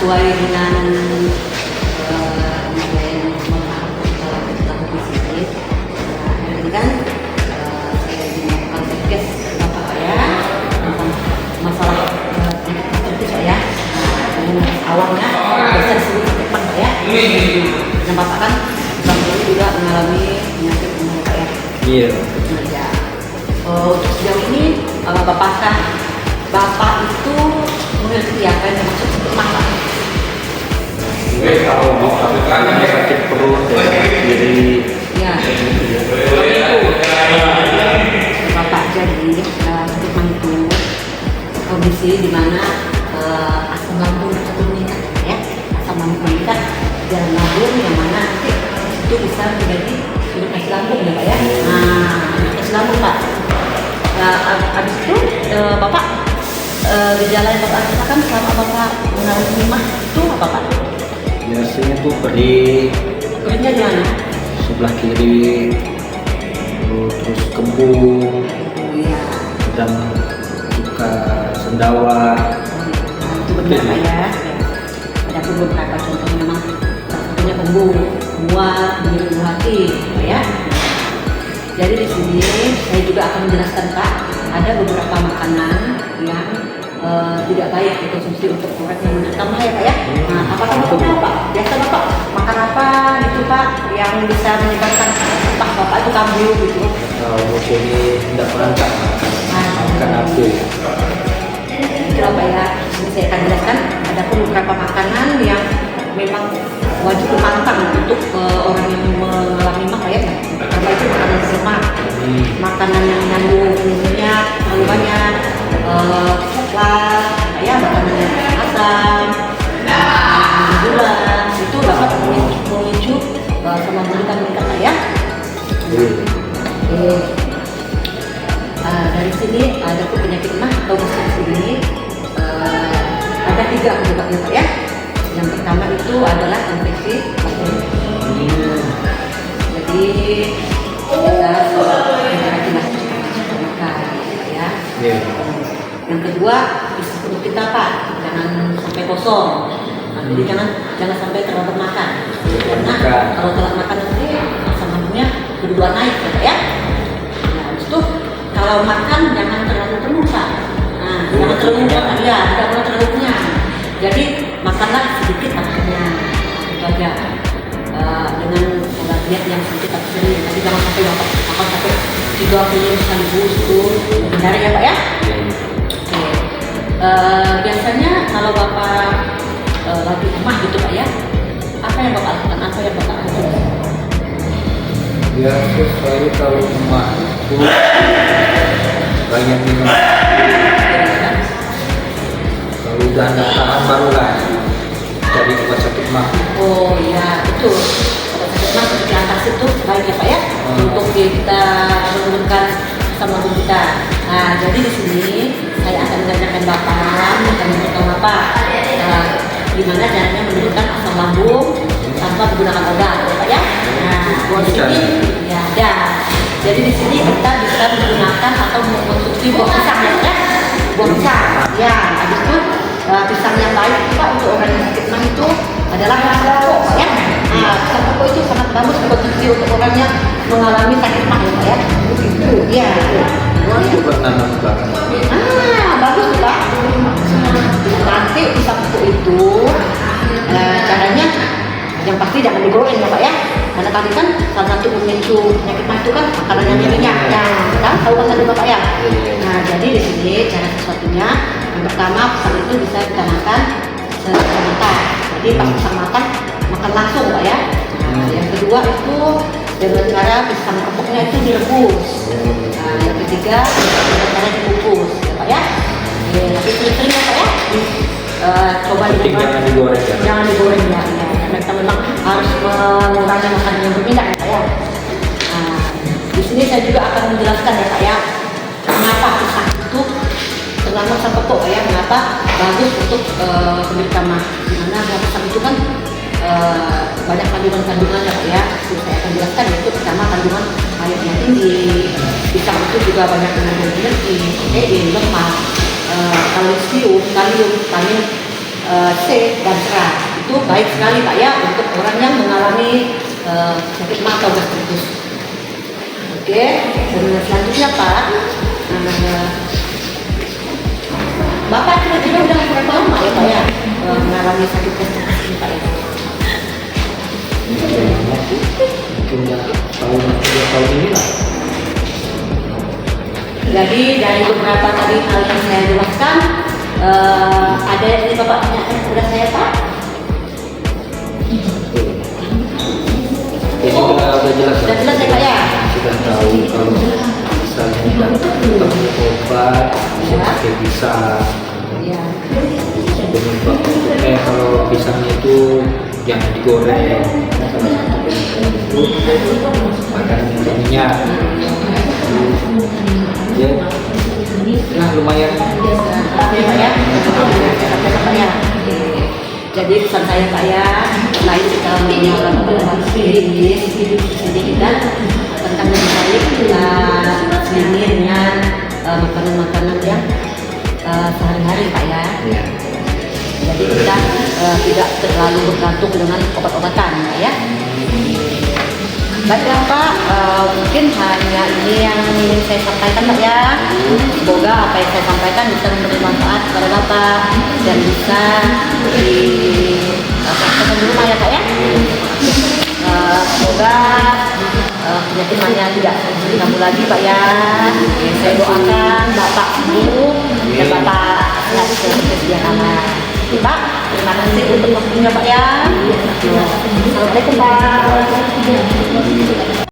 sesuai dengan visit. Ini kan saya melakukan podcast Bapak ya tentang masalah itu saya awalnya biasa disebut Pak ya. Dan Bapak kan bang ini juga mengalami penyakit umur ya. Iya. Ya. Untuk sejauh ini Bapak itu mengerti apa yang dimaksud untuk masak? Kalau sakit perut, jadi Ya. Bapak jadi sakit mah itu kondisi di mana asam lambung itu meningkat ya, asam lambung meningkat jalan lambung yang mana nanti itu bisa menjadi infeksi lambung ya Pak ya. Nah, infeksi lambung Pak. Nah, habis itu Bapak gejala yang Bapak rasakan selama Bapak mengalami mah itu apa Pak? biasanya tuh perih Perihnya di mana? sebelah kiri, terus kembung Iya. dan suka sendawa. Itu benar Pak ya. Ada pun beberapa contoh memang salah satunya kembung, mual, nyeri hati, Pak ya. Jadi di sini saya juga akan menjelaskan Pak, ada beberapa makanan yang tidak baik dikonsumsi untuk orang yang menderita mah ya Pak ya. Nah, apakah Bapak tahu Pak? Biasa Bapak makan apa gitu Pak yang bisa menyebabkan entah Bapak itu kambuh gitu? Kalau jadi tidak merancang makan apa? Itu Pak ya. Ini saya akan jelaskan. Ada pun beberapa makanan yang memang wajib dipantang untuk orang yang mengalami mah ya. Pertama itu makanan berlemak, makanan yang mengandung minyak terlalu banyak, coklat, ya makanan yang asam, gula, itu dapat memicu sama meningkat ya. Oke. Dari sini ada pun penyakit mah atau mesin ini ada 3 penyebabnya Pak ya. Yang pertama itu adalah infeksi bakteri. Jadi kita makan ya. Yang kedua isi perut kita Pak, jangan sampai kosong. Nah, jadi jangan sampai terlalu makan. Karena kalau telat makan nanti asam lambungnya kedua naik ya. Nah, habis itu kalau makan jangan terlalu penuh Pak. Nah, jangan terlalu kenyang ya, tidak boleh terlalu kenyang. Jadi makanlah sedikit makannya, itu aja. Dengan pola diet yang sedikit tapi sering. Tapi jangan sampai makan sampai 30 sekaligus itu benar ya Pak ya. Oke. Biasanya kalau Bapak lagi emah gitu Pak ya, apa yang Bapak lakukan? Apa yang Bapak lakukan? Biasa saya kalau emak itu banyak minum. Kalau udah nggak tahan barulah cari obat sakit mah. Oh iya betul. Obat sakit mah seperti antas itu baik ya Pak ya, untuk kita menurunkan asam lambung kita. Nah jadi di sini saya akan mengajarkan Bapak dan pertama Bapak gimana caranya menurunkan asam lambung tanpa menggunakan obat ya Pak ya. Nah di sini ya ada. Jadi di sini kita bisa menggunakan atau mengkonsumsi buah pisang ya Pak ya. Buah pisang. Ya habis itu pisang yang baik Pak untuk orang yang sakit mah itu adalah pisang pokok ya. Nah, pisang pokok itu sangat bagus dikonsumsi untuk orang yang mengalami sakit mah ya Pak ya. Itu ya. Wah, coba nanam belakang. Bagus tuh Pak. Nanti pisang pokok itu caranya yang pasti jangan digoreng ya Pak ya. Karena tadi kan salah satu pemicu penyakit mah itu kan makanan yang minyak. Ya, kita tahu kan tadi Bapak ya. Nah, jadi di sini cara sesuatunya yang pertama pisang itu bisa kita makan secara mentah. Jadi pas pisang makan langsung Pak ya. Nah, yang kedua itu dengan cara pisang kepoknya itu direbus. Nah, yang ketiga dengan cara dikukus ya Pak ya. Tapi sering ya Pak ya. Coba Jangan digoreng ya. Jangan digoreng ya. Karena kita memang harus mengurangi makanan yang berminyak ya Pak ya. Nah, di sini saya juga akan menjelaskan ya Pak ya, mengapa pisang itu terutama pisang pokok ya, mengapa bagus untuk penderita mah. Dimana pisang itu kan banyak kandungan-kandungan ya Pak ya. Saya akan jelaskan yaitu pertama kandungan air yang tinggi. Pisang itu juga banyak mengandung energi, protein, lemak, kalsium, vitamin C dan serat. Itu baik sekali Pak ya untuk orang yang mengalami sakit mah atau gastritis. Oke, dan selanjutnya Pak, Bapak tiba-tiba udah berapa lama ya Pak ya mengalami sakit gastritis ini Pak ya? Mungkin ya tahun 2 tahun ini lah. Jadi dari beberapa tadi hal yang saya jelaskan, ada yang ini Bapak tanyakan kepada saya Pak? Ini udah jelas. Sudah jelas ya Pak ya? Sudah tahu kalau misalnya tetap obat, bisa Iya. penyebab untuknya kalau pisangnya itu jangan digoreng, salah satu itu makan minyak. Ya, nah lumayan. Jadi pesan saya Pak ya, selain kita mengenal diri kita tentang lebih baik kita selingi dengan makanan-makanan yang sehari-hari Pak ya. Jadi kita tidak terlalu bergantung dengan obat-obatan Pak ya. Baiklah Pak, mungkin hanya ini yang ingin saya sampaikan Pak ya. Semoga apa yang saya sampaikan bisa memberi manfaat kepada Bapak dan bisa dipraktekkan di rumah ya Pak ya. Semoga penyakitnya tidak kambuh lagi Pak ya. Saya doakan Bapak sembuh dan Bapak sehat seperti sedia kala. Pak, terima kasih untuk waktunya Pak ya. Assalamualaikum Pak.